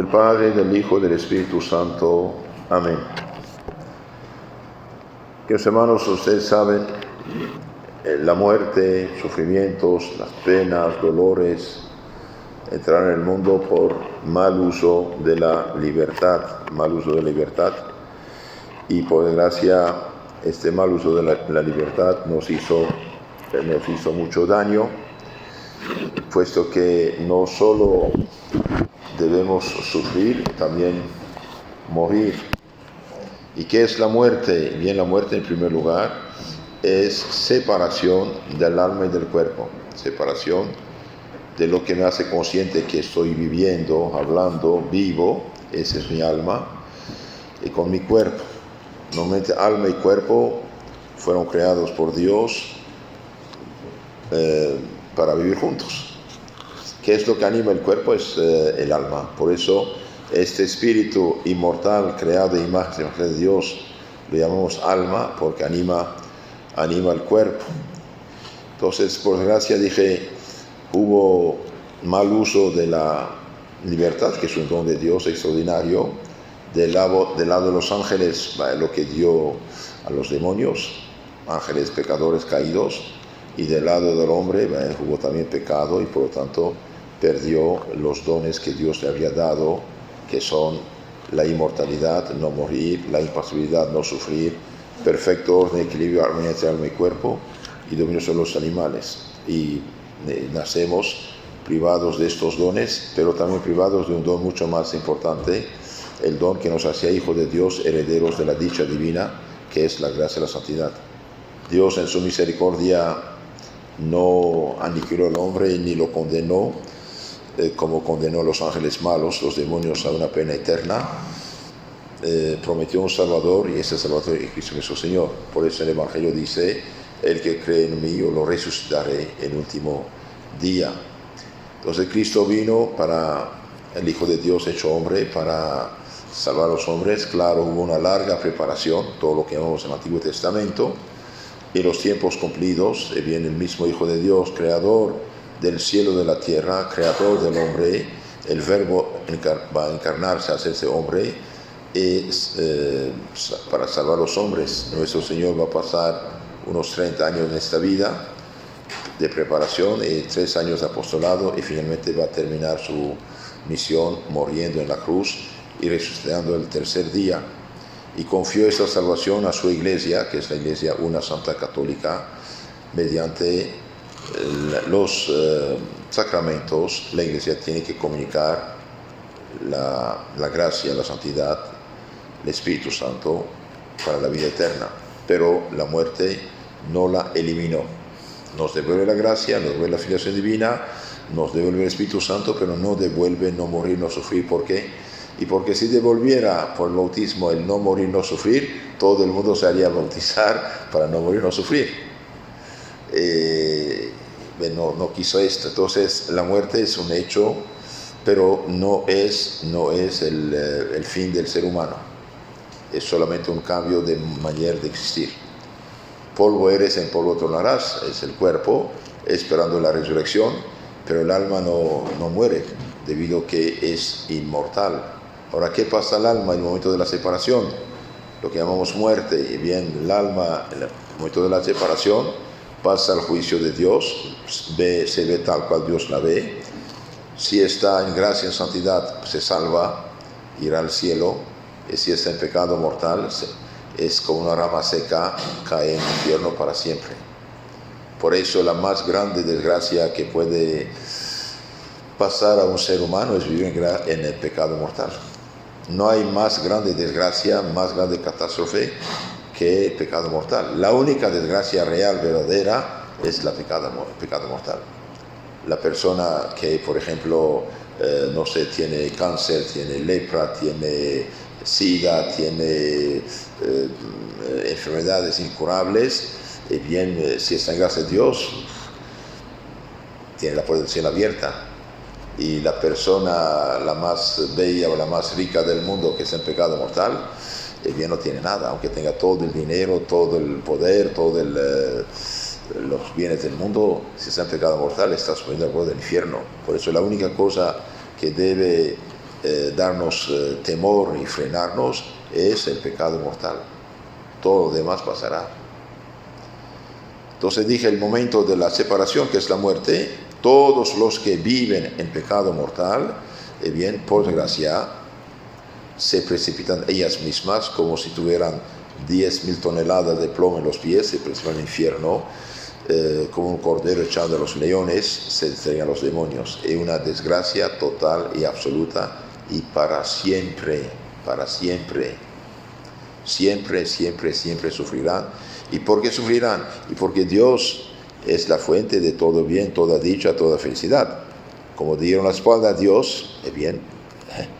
del Padre, del Hijo y del Espíritu Santo. Amén. Queridos hermanos, ustedes saben, la muerte, sufrimientos, las penas, dolores, entraron en el mundo por mal uso de la libertad, y por desgracia este mal uso de la libertad nos hizo mucho daño, puesto que no solo debemos sufrir, también morir. ¿Y qué es la muerte? Bien, la muerte en primer lugar es separación del alma y del cuerpo, separación de lo que me hace consciente que estoy viviendo, hablando, vivo, ese es mi alma, y con mi cuerpo. Normalmente alma y cuerpo fueron creados por Dios para vivir juntos. ¿Qué es lo que anima el cuerpo? Es el alma. Por eso este espíritu inmortal creado de imagen de Dios lo llamamos alma, porque anima el cuerpo. Entonces, por desgracia, hubo mal uso de la libertad, que es un don de Dios extraordinario, del lado de los ángeles, lo que dio a los demonios, ángeles pecadores caídos, y del lado del hombre hubo también pecado, y por lo tanto perdió los dones que Dios le había dado, que son la inmortalidad, no morir, la impasibilidad, no sufrir, perfecto orden, equilibrio, armonía entre alma y cuerpo, y dominio sobre los animales. Y nacemos privados de estos dones, pero también privados de un don mucho más importante, el don que nos hacía hijos de Dios, herederos de la dicha divina, que es la gracia y la santidad. Dios en su misericordia no aniquiló al hombre ni lo condenó, como condenó a los ángeles malos, los demonios, a una pena eterna. Prometió un Salvador, y ese Salvador es Cristo nuestro Señor. Por eso el Evangelio dice: el que cree en mí, yo lo resucitaré en el último día. Entonces Cristo vino para el Hijo de Dios hecho hombre, para salvar a los hombres. Claro, hubo una larga preparación, todo lo que llamamos el Antiguo Testamento, y los tiempos cumplidos, viene el mismo Hijo de Dios, creador del cielo y de la tierra, creador del hombre. El Verbo va a encarnarse, a hacerse hombre, para salvar a los hombres. Nuestro Señor va a pasar unos 30 años en esta vida de preparación y 3 años de apostolado, y finalmente va a terminar su misión muriendo en la cruz y resucitando el tercer día. Y confió esta salvación a su iglesia, que es la iglesia una santa católica. Mediante los sacramentos, la iglesia tiene que comunicar la gracia, la santidad, el Espíritu Santo para la vida eterna. Pero la muerte no la eliminó. Nos devuelve la gracia, nos devuelve la filiación divina, nos devuelve el Espíritu Santo, pero no devuelve no morir, no sufrir. ¿Por qué? Y porque si devolviera por el bautismo el no morir, no sufrir, todo el mundo se haría bautizar para no morir, no sufrir. No quiso esto. Entonces la muerte es un hecho, pero no es el fin del ser humano. Es solamente un cambio de manera de existir. Polvo eres, en polvo tornarás, es el cuerpo esperando la resurrección, pero el alma no muere, debido a que es inmortal. Ahora, ¿qué pasa al alma en el momento de la separación? Lo que llamamos muerte. Y bien, el alma en el momento de la separación pasa al juicio de Dios, se ve tal cual Dios la ve. Si está en gracia, en santidad, se salva, irá al cielo. Y si está en pecado mortal, es como una rama seca, cae en el infierno para siempre. Por eso la más grande desgracia que puede pasar a un ser humano es vivir en el pecado mortal. No hay más grande desgracia, más grande catástrofe que el pecado mortal. La única desgracia real, verdadera, es el pecado mortal. La persona que, por ejemplo, tiene cáncer, tiene lepra, tiene SIDA, tiene enfermedades incurables, si está en gracia de Dios, tiene la puerta del cielo abierta. Y la persona la más bella o la más rica del mundo que está en pecado mortal, no tiene nada, aunque tenga todo el dinero, todo el poder, todos los bienes del mundo. Si está en pecado mortal, está subiendo al borde del infierno. Por eso la única cosa que debe darnos temor y frenarnos es el pecado mortal. Todo lo demás pasará. Entonces dije el momento de la separación, que es la muerte. Todos los que viven en pecado mortal, bien, por desgracia, se precipitan ellas mismas como si tuvieran 10.000 toneladas de plomo en los pies, se precipitan al infierno, como un cordero echado a los leones, se entregan los demonios. Es una desgracia total y absoluta y para siempre, siempre, siempre, siempre sufrirán. ¿Y por qué sufrirán? Y porque Dios es la fuente de todo bien, toda dicha, toda felicidad. Como dieron la espalda a Dios, bien,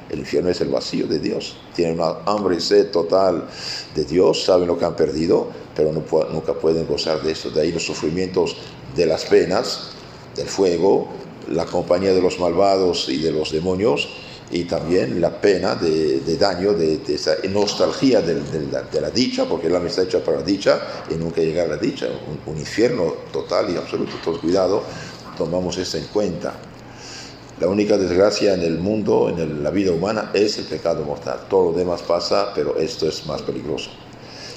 el infierno es el vacío de Dios. Tienen una hambre y sed total de Dios, saben lo que han perdido, pero nunca pueden gozar de esto. De ahí los sufrimientos de las penas, del fuego, la compañía de los malvados y de los demonios, y también la pena de daño, de esa nostalgia de la dicha, porque el alma está hecha para la dicha y nunca llegar a la dicha, un infierno total y absoluto. Entonces, cuidado, tomamos esto en cuenta. La única desgracia en el mundo, en la vida humana, es el pecado mortal. Todo lo demás pasa, pero esto es más peligroso.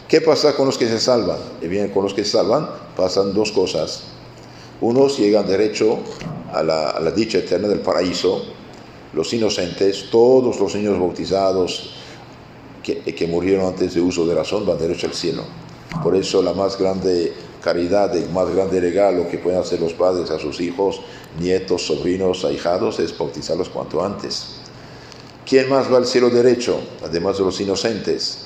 ¿Qué pasa con los que se salvan? Bien, con los que se salvan pasan dos cosas. Unos llegan derecho a la dicha eterna del paraíso. Los inocentes, todos los niños bautizados que murieron antes de uso de razón, van derecho al cielo. Por eso la más grande caridad, el más grande regalo que pueden hacer los padres a sus hijos, nietos, sobrinos, ahijados, es bautizarlos cuanto antes. ¿Quién más va al cielo derecho? Además de los inocentes.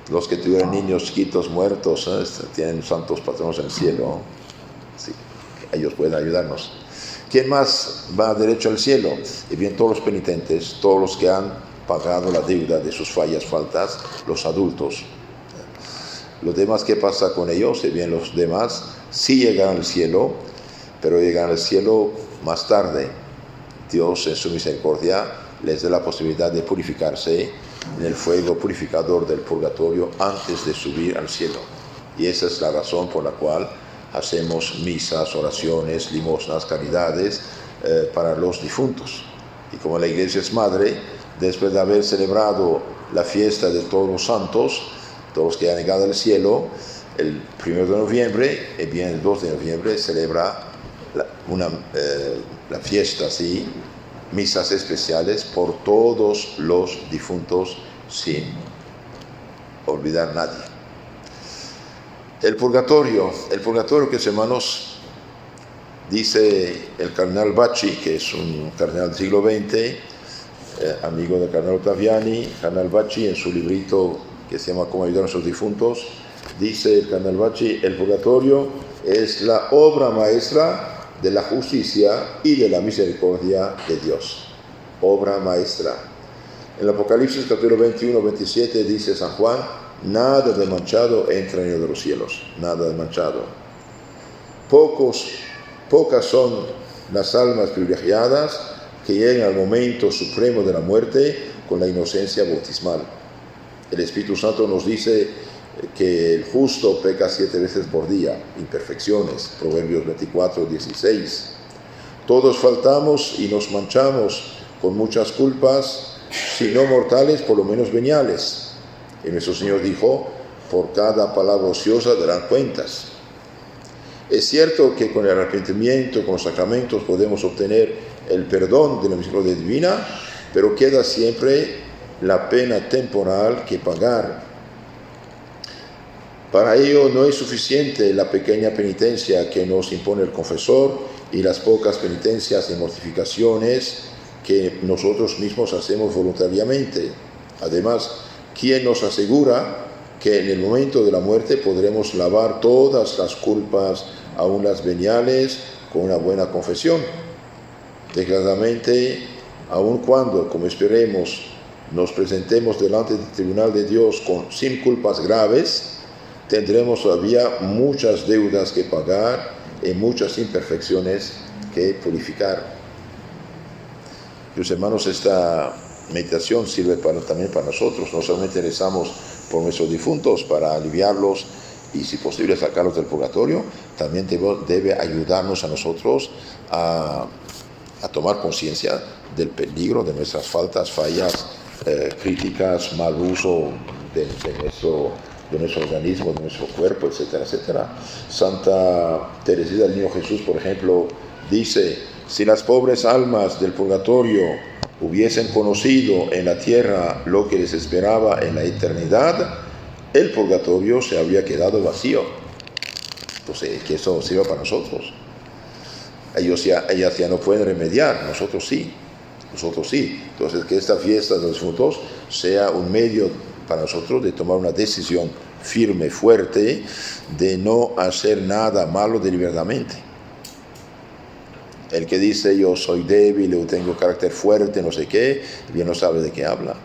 Los que tuvieron niños chiquitos muertos, tienen santos patronos en el cielo. Sí, ellos pueden ayudarnos. ¿Quién más va derecho al cielo? Y bien, todos los penitentes, todos los que han pagado la deuda de sus faltas, los adultos. Los demás, ¿qué pasa con ellos? Y bien, los demás sí llegan al cielo, pero llegan al cielo más tarde. Dios, en su misericordia, les da la posibilidad de purificarse en el fuego purificador del purgatorio antes de subir al cielo. Y esa es la razón por la cual hacemos misas, oraciones, limosnas, caridades para los difuntos. Y como la Iglesia es madre, después de haber celebrado la fiesta de todos los santos, todos los que han llegado al cielo, el 1 de noviembre, y bien el 2 de noviembre, celebra la fiesta, ¿sí? Misas especiales por todos los difuntos sin olvidar a nadie. El purgatorio, que hermanos, dice el cardenal Bacci, que es un cardenal del siglo XX, amigo del cardenal Ottaviani. Cardenal Bacci, en su librito que se llama Cómo ayudar a sus difuntos, dice el cardenal Bacci: el purgatorio es la obra maestra de la justicia y de la misericordia de Dios. Obra maestra. En el Apocalipsis capítulo 21, 27 dice San Juan: nada de manchado entra en el reino de los cielos, nada de manchado. Pocas son las almas privilegiadas que llegan al momento supremo de la muerte con la inocencia bautismal. El Espíritu Santo nos dice que el justo peca 7 veces por día, imperfecciones, Proverbios 24, 16. Todos faltamos y nos manchamos con muchas culpas, si no mortales, por lo menos veniales. Y nuestro Señor dijo: por cada palabra ociosa darán cuentas. Es cierto que con el arrepentimiento, con los sacramentos, podemos obtener el perdón de la misericordia divina, pero queda siempre la pena temporal que pagar. Para ello no es suficiente la pequeña penitencia que nos impone el confesor y las pocas penitencias y mortificaciones que nosotros mismos hacemos voluntariamente. Además, ¿quién nos asegura que en el momento de la muerte podremos lavar todas las culpas, aun las veniales, con una buena confesión? Desgraciadamente, aun cuando, como esperemos, nos presentemos delante del tribunal de Dios sin culpas graves, tendremos todavía muchas deudas que pagar y muchas imperfecciones que purificar. Mis hermanos, esta meditación sirve también para nosotros. No solamente rezamos por nuestros difuntos para aliviarlos y, si posible, sacarlos del purgatorio, también debe ayudarnos a nosotros a a tomar conciencia del peligro de nuestras faltas, fallas, críticas, mal uso de nuestro organismo, de nuestro cuerpo, etcétera, etcétera. Santa Teresita del Niño Jesús, por ejemplo, dice: si las pobres almas del purgatorio hubiesen conocido en la tierra lo que les esperaba en la eternidad, el purgatorio se habría quedado vacío. Entonces, que eso sirva para nosotros. Ellas ya no pueden remediar, nosotros sí. Entonces, que esta fiesta de los difuntos sea un medio para nosotros de tomar una decisión firme, fuerte, de no hacer nada malo deliberadamente. El que dice yo soy débil, yo tengo carácter fuerte, no sé qué, bien no sabe de qué habla.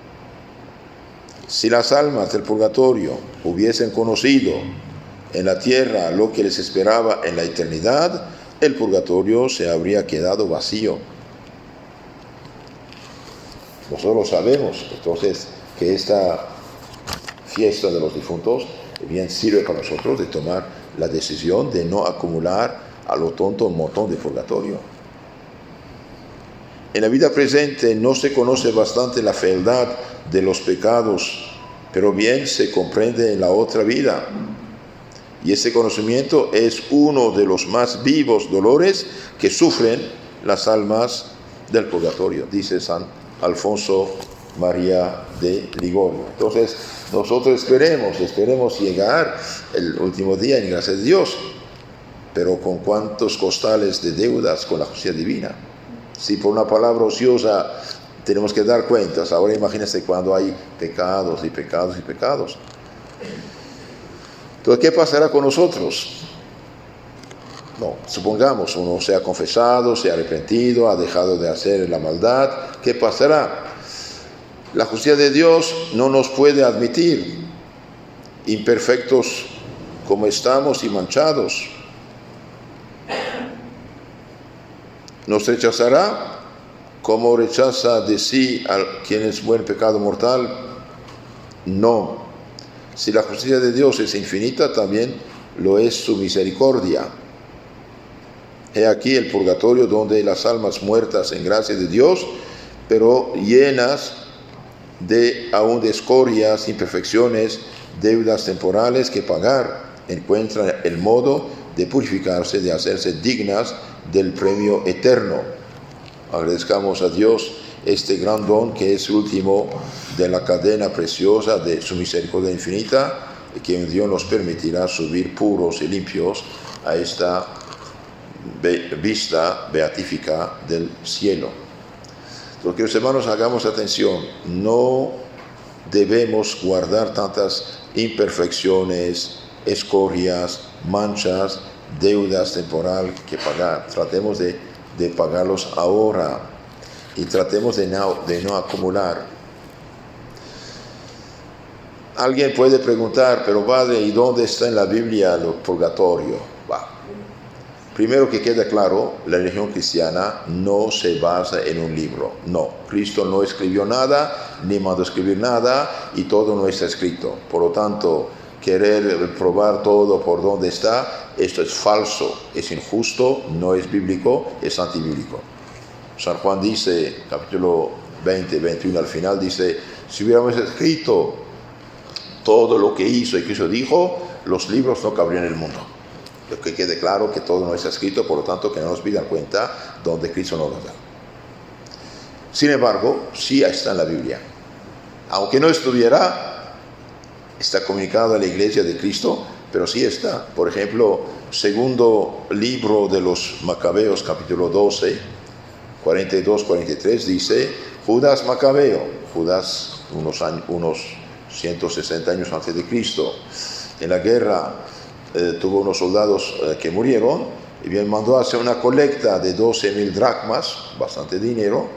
Si las almas del purgatorio hubiesen conocido en la tierra lo que les esperaba en la eternidad, el purgatorio se habría quedado vacío. Nosotros sabemos, entonces, que esta fiesta de los difuntos bien sirve para nosotros de tomar la decisión de no acumular a lo tonto un montón de purgatorio. En la vida presente no se conoce bastante la fealdad de los pecados, pero bien se comprende en la otra vida. Y ese conocimiento es uno de los más vivos dolores que sufren las almas del purgatorio, dice San Alfonso María de Ligorio. Entonces, nosotros esperemos llegar el último día en gracia de Dios, pero con cuántos costales de deudas con la justicia divina. Si por una palabra ociosa tenemos que dar cuentas, ahora imagínense cuando hay pecados y pecados y pecados. Entonces, ¿qué pasará con nosotros? No, supongamos uno se ha confesado, se ha arrepentido, ha dejado de hacer la maldad. ¿Qué pasará? La justicia de Dios no nos puede admitir imperfectos como estamos y manchados. ¿Nos rechazará como rechaza de sí a quienes mueren pecado mortal? No. Si la justicia de Dios es infinita, también lo es su misericordia. He aquí el purgatorio donde las almas muertas en gracia de Dios, pero llenas aún de escorias, imperfecciones, deudas temporales que pagar, encuentran el modo de purificarse, de hacerse dignas del premio eterno. Agradezcamos a Dios este gran don que es el último de la cadena preciosa de su misericordia infinita, y que Dios nos permitirá subir puros y limpios a esta vista beatífica del cielo. Porque, los hermanos, hagamos atención, no debemos guardar tantas imperfecciones, escorias, manchas, deudas temporal que pagar. Tratemos de pagarlos ahora y tratemos de no acumular. Alguien puede preguntar, pero padre, ¿y dónde está en la Biblia el purgatorio? Primero que quede claro, la religión cristiana no se basa en un libro. No, Cristo no escribió nada, ni mandó escribir nada, y todo no está escrito. Por lo tanto, querer probar todo por dónde está, esto es falso, es injusto, no es bíblico, es antibíblico. San Juan dice, capítulo 20, 21 al final, dice: si hubiéramos escrito todo lo que hizo y Cristo dijo, los libros no cabrían en el mundo. Que quede claro que todo no está escrito, por lo tanto que no nos pidan cuenta donde Cristo no nos da. Sin embargo, sí está en la Biblia. Aunque no estuviera, está comunicado a la iglesia de Cristo, pero sí está. Por ejemplo, segundo libro de los Macabeos, capítulo 12, 42-43, dice: Judas Macabeo, Judas unos 160 años antes de Cristo, en la guerra tuvo unos soldados que murieron, y bien mandó a hacer una colecta de 12,000 dracmas, bastante dinero.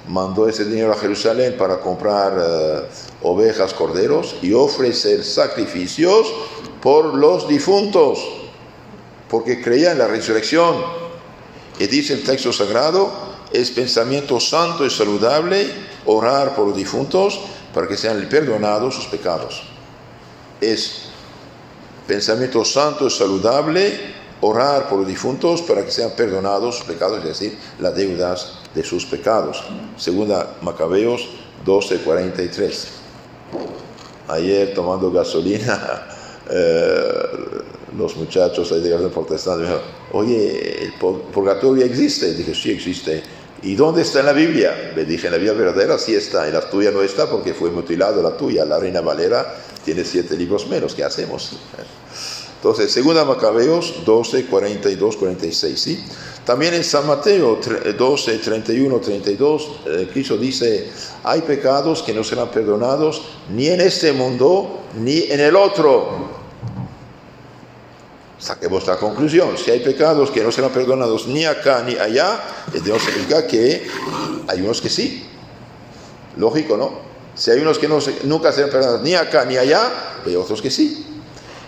Mandó ese dinero a Jerusalén para comprar ovejas, corderos, y ofrecer sacrificios por los difuntos, porque creía en la resurrección. Y dice el texto sagrado: es pensamiento santo y saludable orar por los difuntos para que sean perdonados sus pecados. Es pensamiento santo y saludable orar por los difuntos para que sean perdonados sus pecados, es decir, las deudas de sus pecados. Segunda Macabeos 12:43. Ayer tomando gasolina, los muchachos ahí de Garden Protestante me dijeron, oye, ¿el purgatorio existe? Dije, sí existe. ¿Y dónde está en la Biblia? Le dije, en la Biblia verdadera sí está, en la tuya no está porque fue mutilado la tuya. La Reina Valera tiene 7 libros menos, ¿qué hacemos? Entonces, segunda Macabeos 12, 42, 46, ¿sí? También en San Mateo 12, 31, 32, Cristo dice, hay pecados que no serán perdonados ni en este mundo ni en el otro. Saquemos la conclusión, si hay pecados que no serán perdonados ni acá ni allá, Dios significa que hay unos que sí. Lógico, ¿no? Si hay unos que nunca serán perdonados ni acá ni allá, hay otros que sí.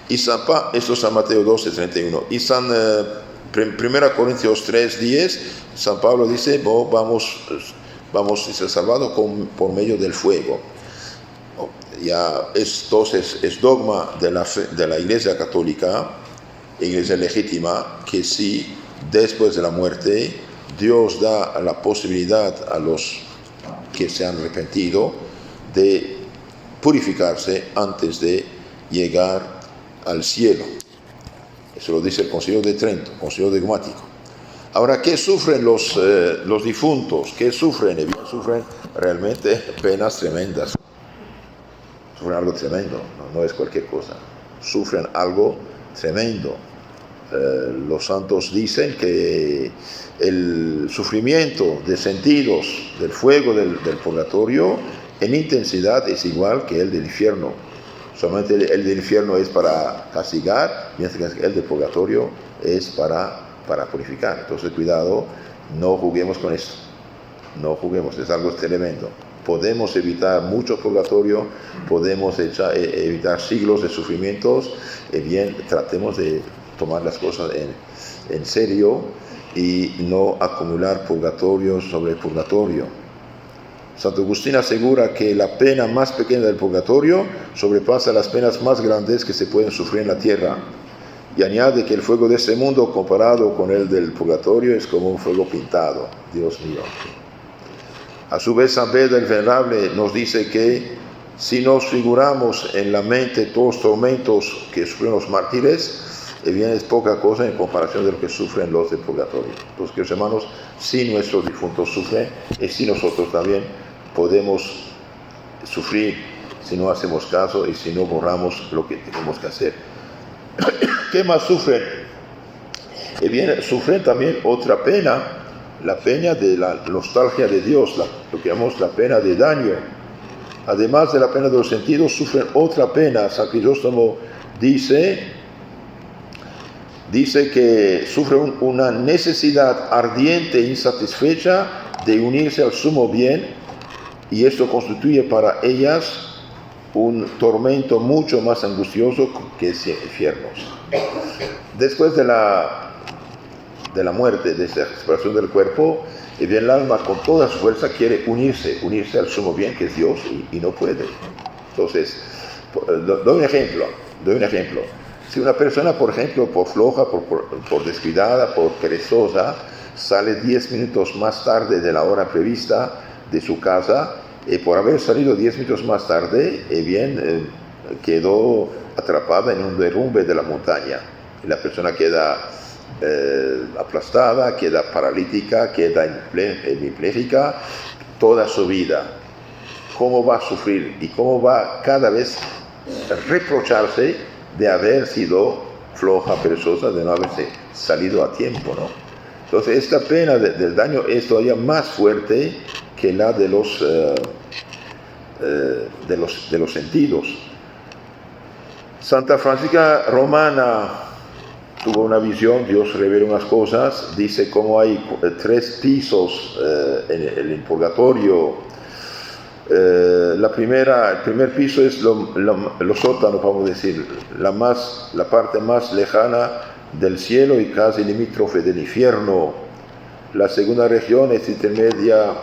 Y esto es San Mateo 12, 31. Y San 1 Corintios 3, 10, San Pablo dice, vamos a ser salvados por medio del fuego. Ya entonces es dogma de la Iglesia Católica, Iglesia legítima, que sí, después de la muerte, Dios da la posibilidad a los que se han arrepentido de purificarse antes de llegar al cielo. Eso lo dice el Concilio de Trento, Concilio dogmático. Ahora, ¿qué sufren los difuntos? ¿Qué sufren? Sufren realmente penas tremendas. Sufren algo tremendo, no es cualquier cosa. Sufren algo tremendo. Los santos dicen que el sufrimiento de sentidos del fuego del purgatorio en intensidad es igual que el del infierno. Solamente el del infierno es para castigar, mientras que el del purgatorio es para purificar. Entonces, cuidado, no juguemos con esto. No juguemos, es algo tremendo. Podemos evitar mucho purgatorio, podemos evitar siglos de sufrimientos. Bien, tratemos de tomar las cosas en serio y no acumular purgatorio sobre purgatorio. Santo Agustín asegura que la pena más pequeña del purgatorio sobrepasa las penas más grandes que se pueden sufrir en la tierra. Y añade que el fuego de este mundo comparado con el del purgatorio es como un fuego pintado. Dios mío. A su vez, San Beda el Venerable nos dice que si nos figuramos en la mente todos los tormentos que sufren los mártires, bien es poca cosa en comparación de lo que sufren los del purgatorio. Entonces, queridos hermanos, si nuestros difuntos sufren, y si nosotros también podemos sufrir si no hacemos caso y si no borramos lo que tenemos que hacer. ¿Qué más sufren? Bien, sufren también otra pena, la pena de la nostalgia de Dios, lo que llamamos la pena de daño. Además de la pena de los sentidos, sufren otra pena. San Crisóstomo dice que sufren una necesidad ardiente e insatisfecha de unirse al sumo bien, y esto constituye para ellas un tormento mucho más angustioso que los infiernos. Después de la muerte, de esa separación del cuerpo, bien, el alma con toda su fuerza quiere unirse al sumo bien, que es Dios, y no puede. Entonces, doy un ejemplo. Si una persona, por ejemplo, por floja, por descuidada, por perezosa, sale 10 minutos más tarde de la hora prevista de su casa, por haber salido 10 minutos más tarde, quedó atrapada en un derrumbe de la montaña. Y la persona queda aplastada, queda paralítica, queda hemipléjica toda su vida. ¿Cómo va a sufrir? Y cómo va cada vez a reprocharse de haber sido floja, perezosa, de no haberse salido a tiempo, ¿no? Entonces, esta pena del daño es todavía más fuerte que la de los sentidos. Santa Francisca Romana tuvo una visión, Dios reveló unas cosas, dice cómo hay 3 pisos en el purgatorio. El primer piso es los sótanos, vamos a decir, la parte más lejana del cielo y casi limítrofe del infierno. La segunda región es intermedia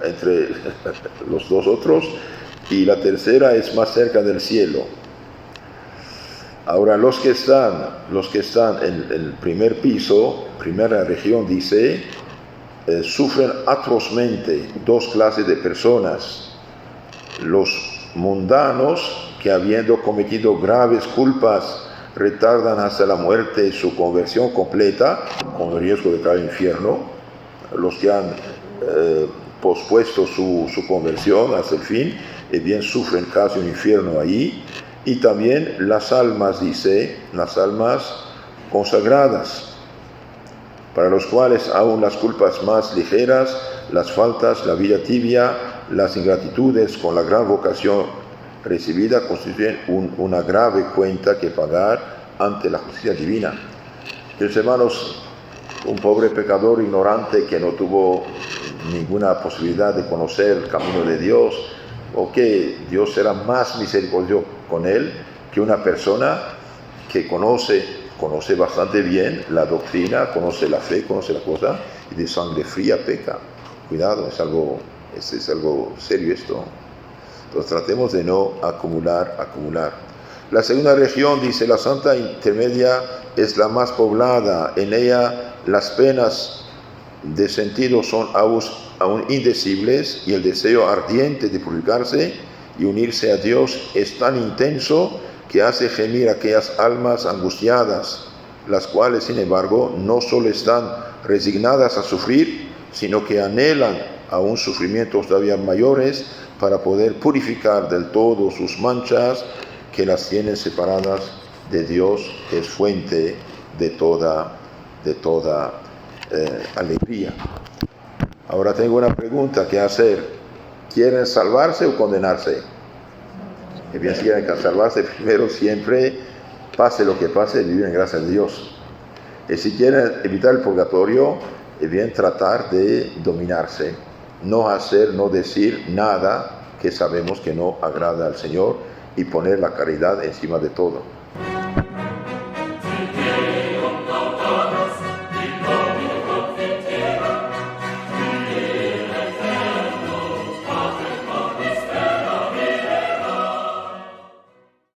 entre los dos otros, y la tercera es más cerca del cielo. Ahora, los que están en el primer piso, primera región, dice, sufren atrozmente dos clases de personas: los mundanos, que habiendo cometido graves culpas retardan hasta la muerte su conversión completa, con el riesgo de caer al infierno. Los que han pospuesto su conversión hasta el fin, bien sufren casi un infierno ahí. Y también las almas, dice, las almas consagradas, para los cuales aún las culpas más ligeras, las faltas, la vida tibia, las ingratitudes con la gran vocación recibida constituyen una grave cuenta que pagar ante la justicia divina. Queridos hermanos, un pobre pecador ignorante que no tuvo ninguna posibilidad de conocer el camino de Dios, o que Dios será más misericordioso con él que una persona que conoce bastante bien la doctrina, conoce la fe, conoce la cosa, y de sangre fría peca. Cuidado, es algo serio esto. Entonces tratemos de no acumular. La segunda región, dice, la Santa Intermedia, es la más poblada. En ella las penas de sentido son aún indecibles, y el deseo ardiente de purificarse y unirse a Dios es tan intenso que hace gemir aquellas almas angustiadas, las cuales, sin embargo, no solo están resignadas a sufrir, sino que anhelan aún sufrimientos todavía mayores para poder purificar del todo sus manchas que las tienen separadas de Dios, que es fuente de toda alegría. Ahora tengo una pregunta que hacer: ¿quieren salvarse o condenarse? Que bien, si quieren salvarse, primero siempre, pase lo que pase, vivir en gracia de Dios. Y si quieren evitar el purgatorio, bien, tratar de dominarse, no decir nada que sabemos que no agrada al Señor, y poner la caridad encima de todo.